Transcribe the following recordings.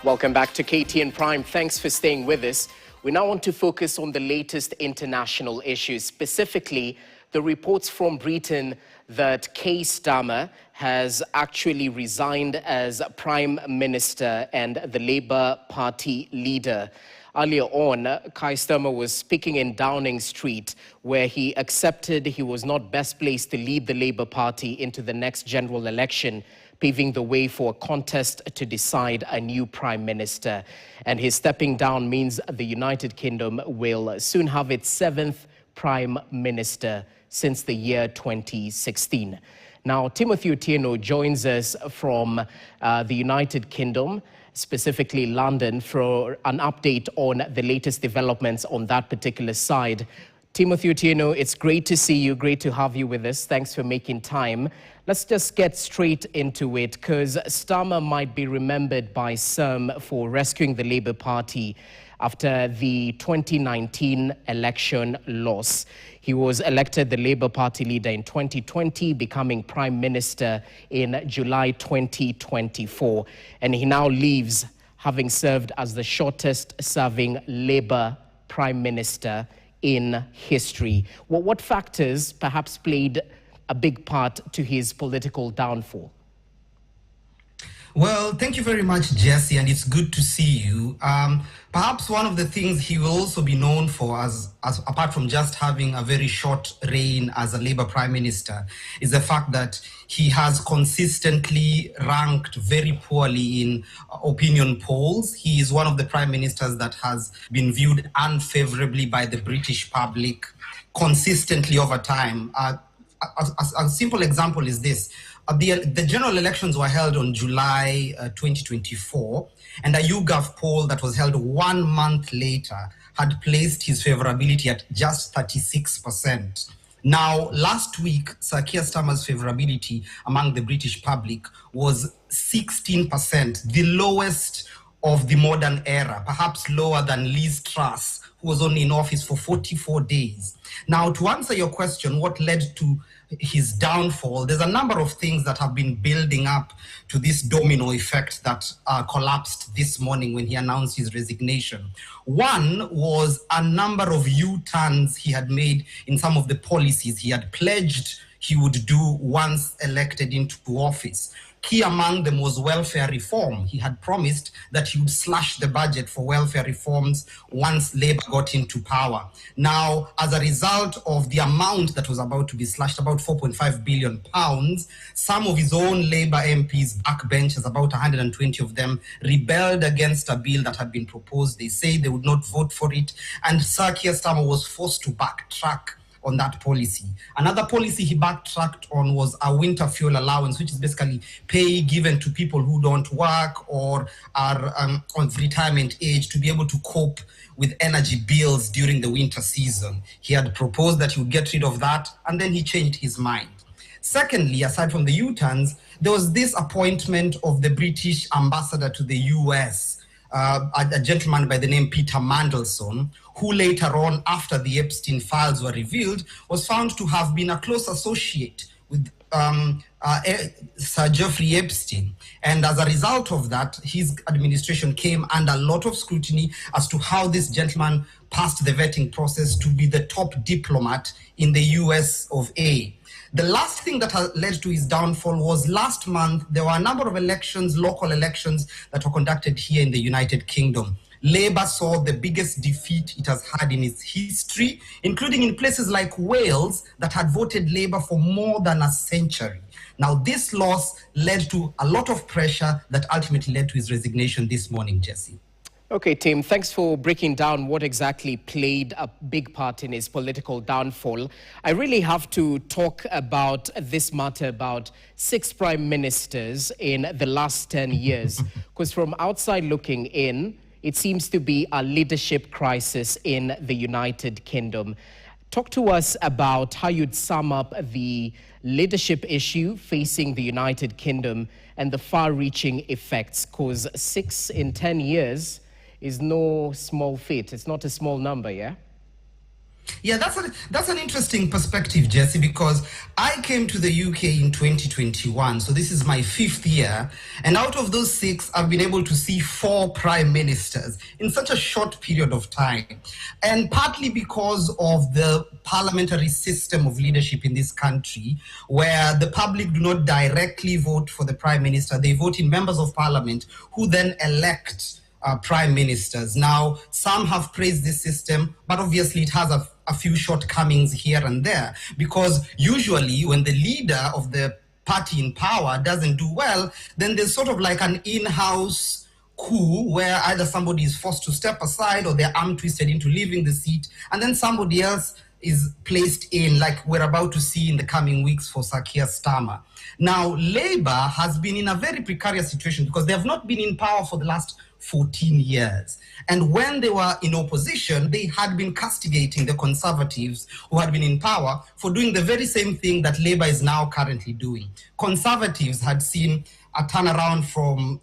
Welcome back to KTN Prime. Thanks for staying with us. We now want to focus on the latest international issues, specifically the reports from Britain that Keir Starmer has actually resigned as Prime Minister and the Labour Party leader. Earlier on, Keir Starmer was speaking in Downing Street, where he accepted he was not best placed to lead the Labour Party into the next general election, paving the way for a contest to decide a new Prime Minister. And his stepping down means the United Kingdom will soon have its 7th Prime Minister since the year 2016. Now, Timothy Otieno joins us from the United Kingdom, specifically London, for an update on the latest developments on that particular side. Timothy Otieno, it's great to see you, great to have you with us. Thanks for making time. Let's just get straight into it, because Starmer might be remembered by some for rescuing the Labour Party after the 2019 election loss. He was elected the Labour Party leader in 2020, becoming Prime Minister in July 2024. And he now leaves, having served as the shortest-serving Labour Prime Minister in history. Well, what factors perhaps played a big part to his political downfall? Well, thank you very much, Jesse, and it's good to see you. Perhaps one of the things he will also be known for, as apart from just having a very short reign as a Labour Prime Minister, is the fact that he has consistently ranked very poorly in opinion polls. He is one of the Prime Ministers that has been viewed unfavorably by the British public consistently over time. A simple example is this. The general elections were held on July 2024, and a YouGov poll that was held 1 month later had placed his favorability at just 36%. Now, last week, Sir Keir Starmer's favorability among the British public was 16%, the lowest of the modern era, perhaps lower than Liz Truss, who was only in office for 44 days. Now, to answer your question, what led to his downfall, there's a number of things that have been building up to this domino effect that collapsed this morning when he announced his resignation. One was a number of U-turns he had made in some of the policies he had pledged he would do once elected into office. Key among them was welfare reform. He had promised that he would slash the budget for welfare reforms once Labour got into power. Now, as a result of the amount that was about to be slashed, about £4.5 billion, some of his own Labour MPs, backbenchers, about 120 of them, rebelled against a bill that had been proposed. They say they would not vote for it, and Sir Keir Starmer was forced to backtrack on that policy. Another policy he backtracked on was a winter fuel allowance, which is basically pay given to people who don't work or are on retirement age to be able to cope with energy bills during the winter season. He had proposed that he would get rid of that, and then he changed his mind. Secondly, aside from the U-turns, there was this appointment of the British ambassador to the US, a gentleman by the name Peter Mandelson, who later on, after the Epstein files were revealed, was found to have been a close associate with Sir Jeffrey Epstein. And as a result of that, his administration came under a lot of scrutiny as to how this gentleman passed the vetting process to be the top diplomat in the US of A. The last thing that led to his downfall was last month, there were a number of elections, local elections, that were conducted here in the United Kingdom. Labour saw the biggest defeat it has had in its history, including in places like Wales that had voted Labour for more than a century. Now, this loss led to a lot of pressure that ultimately led to his resignation this morning, Jesse. Okay, Tim, thanks for breaking down what exactly played a big part in his political downfall. I really have to talk about this matter about 6 prime ministers in the last 10 years, because from outside looking in, it seems to be a leadership crisis in the United Kingdom. Talk to us about how you'd sum up the leadership issue facing the United Kingdom and the far-reaching effects, because 6 in 10 years is no small feat. It's not a small number, yeah? Yeah, that's an interesting perspective, Jesse, because I came to the UK in 2021, so this is my 5th year, and out of those 6, I've been able to see 4 prime ministers in such a short period of time, and partly because of the parliamentary system of leadership in this country, where the public do not directly vote for the prime minister, they vote in members of parliament who then elect prime ministers. Now, some have praised this system, but obviously it has a few shortcomings here and there, because usually when the leader of the party in power doesn't do well, then there's sort of like an in-house coup where either somebody is forced to step aside or they're arm twisted into leaving the seat, and then somebody else is placed in, like we're about to see in the coming weeks for Sir Keir Starmer. Now, Labour has been in a very precarious situation because they have not been in power for the last 14 years. And when they were in opposition, they had been castigating the Conservatives who had been in power for doing the very same thing that Labour is now currently doing. Conservatives had seen a turnaround from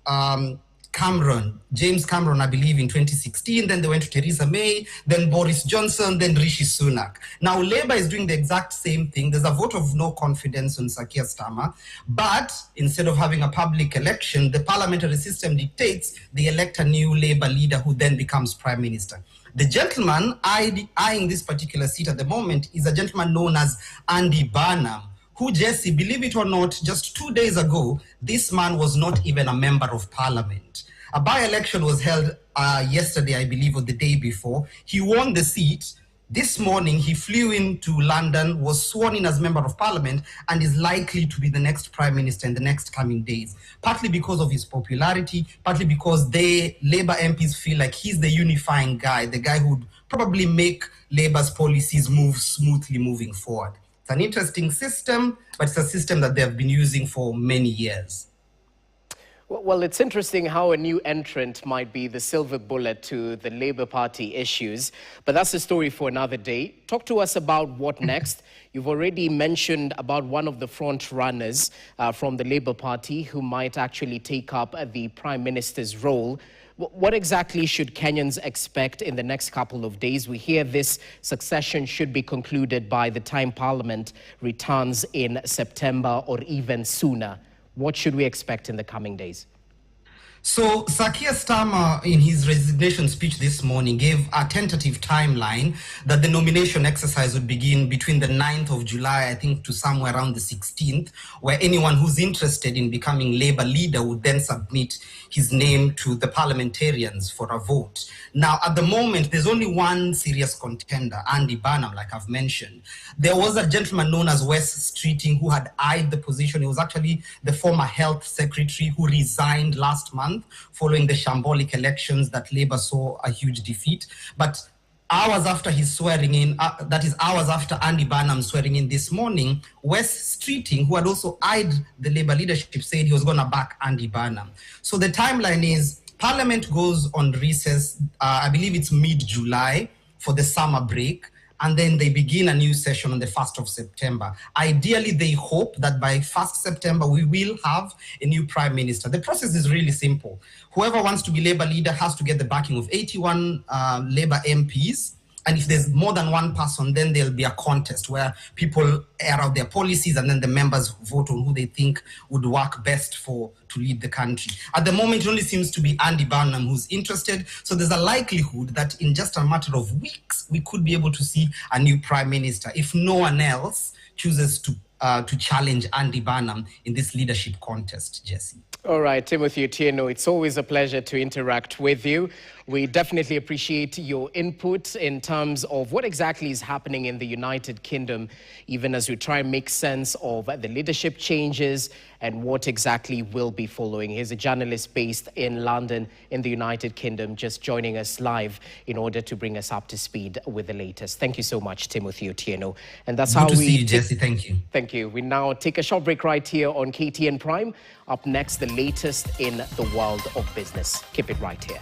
James Cameron, I believe, in 2016. Then they went to Theresa May, then Boris Johnson, then Rishi Sunak. Now, Labour is doing the exact same thing. There's a vote of no confidence on Sir Keir Starmer, but instead of having a public election, the parliamentary system dictates they elect a new Labour leader who then becomes prime minister. The gentleman eyeing this particular seat at the moment is a gentleman known as Andy Burnham, who, Jesse, believe it or not, just 2 days ago, this man was not even a member of parliament. A by-election was held yesterday, I believe, or the day before. He won the seat. This morning, he flew into London, was sworn in as member of parliament, and is likely to be the next prime minister in the next coming days, partly because of his popularity, partly because Labour MPs feel like he's the unifying guy, the guy who would probably make Labour's policies move smoothly moving forward. It's an interesting system, but it's a system that they have been using for many years. Well, it's interesting how a new entrant might be the silver bullet to the Labour Party issues, but that's a story for another day. Talk to us about what next. You've already mentioned about one of the front runners from the Labour Party who might actually take up the Prime Minister's role. What exactly should Kenyans expect in the next couple of days? We hear this succession should be concluded by the time Parliament returns in September or even sooner. What should we expect in the coming days? So Sir Keir Starmer, in his resignation speech this morning, gave a tentative timeline that the nomination exercise would begin between the 9th of July, I think, to somewhere around the 16th, where anyone who's interested in becoming Labour leader would then submit his name to the parliamentarians for a vote. Now, at the moment, there's only one serious contender, Andy Burnham, like I've mentioned. There was a gentleman known as Wes Streeting who had eyed the position. He was actually the former health secretary who resigned last month following the shambolic elections that Labour saw a huge defeat. But hours after his swearing in, that is hours after Andy Burnham swearing in this morning, Wes Streeting, who had also eyed the Labour leadership, said he was going to back Andy Burnham. So the timeline is Parliament goes on recess, I believe it's mid-July for the summer break, and then they begin a new session on the 1st of September. Ideally, they hope that by 1st September, we will have a new prime minister. The process is really simple. Whoever wants to be Labour leader has to get the backing of 81 Labour MPs. And if there's more than one person, then there'll be a contest where people air out their policies and then the members vote on who they think would work best to lead the country. At the moment, it only seems to be Andy Burnham who's interested. So there's a likelihood that in just a matter of weeks, we could be able to see a new prime minister if no one else chooses to challenge Andy Burnham in this leadership contest, Jesse. All right, Timothy Otieno, it's always a pleasure to interact with you. We definitely appreciate your input in terms of what exactly is happening in the United Kingdom, even as we try and make sense of the leadership changes and what exactly will be following. He's a journalist based in London in the United Kingdom, just joining us live in order to bring us up to speed with the latest. Thank you so much, Timothy Otieno. And that's how we see you, Jesse. Thank you. Thank you. We now take a short break right here on KTN Prime. Up next, the latest in the world of business. Keep it right here.